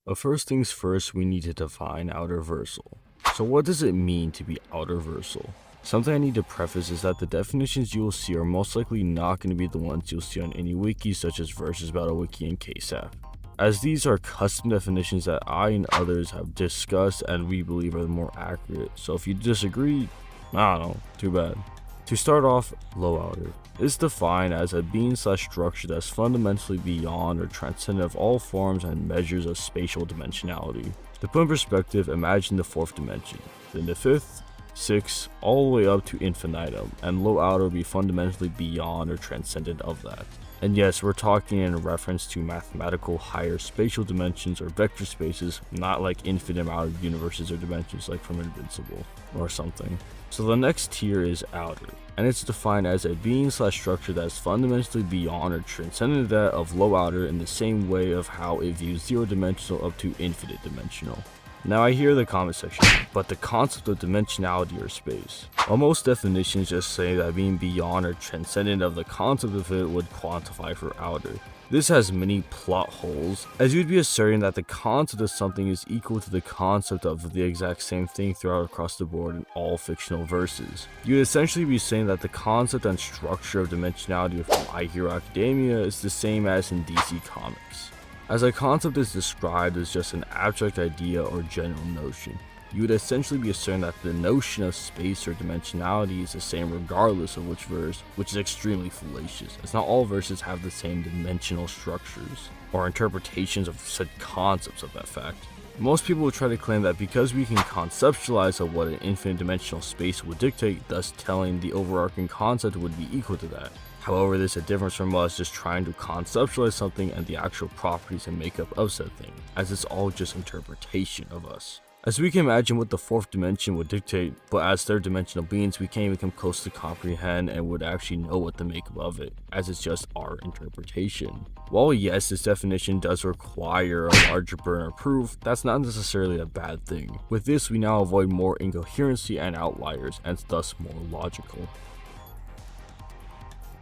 But first things first, we need to define Outerversal. So what does it mean to be Outerversal? Something I need to preface is that the definitions you will see are most likely not going to be the ones you'll see on any wiki such as Versus Battle Wiki and CashApp, as these are custom definitions that I and others have discussed and we believe are the more accurate. So if you disagree, I don't know, too bad. To start off, low outer is defined as a being/structure that's fundamentally beyond or transcendent of all forms and measures of spatial dimensionality. To put in perspective, imagine the fourth dimension, then the fifth, sixth, all the way up to infinitum, and low outer would be fundamentally beyond or transcendent of that. And yes, we're talking in reference to mathematical higher spatial dimensions or vector spaces, not like infinite amount of universes or dimensions like from Invincible or something. So the next tier is outer, and it's defined as a being/structure that is fundamentally beyond or transcendent that of low outer in the same way of how it views zero dimensional up to infinite dimensional. Now I hear the comment section, but the concept of dimensionality or space. While most definitions just say that being beyond or transcendent of the concept of it would quantify for outer. This has many plot holes, as you'd be asserting that the concept of something is equal to the concept of the exact same thing throughout across the board in all fictional verses. You'd essentially be saying that the concept and structure of dimensionality of My Hero Academia is the same as in DC Comics, as a concept is described as just an abstract idea or general notion. You would essentially be asserting that the notion of space or dimensionality is the same regardless of which verse, which is extremely fallacious, as not all verses have the same dimensional structures or interpretations of said concepts of that fact. Most people will try to claim that because we can conceptualize of what an infinite dimensional space would dictate, thus telling the overarching concept would be equal to that. However, there's a difference from us just trying to conceptualize something and the actual properties and makeup of said thing, as it's all just interpretation of us. As we can imagine what the fourth dimension would dictate, but as third dimensional beings we can't even come close to comprehend and would actually know what the makeup of it, as it's just our interpretation. While yes, this definition does require a larger burden of proof, that's not necessarily a bad thing. With this, we now avoid more incoherency and outliers, and thus more logical.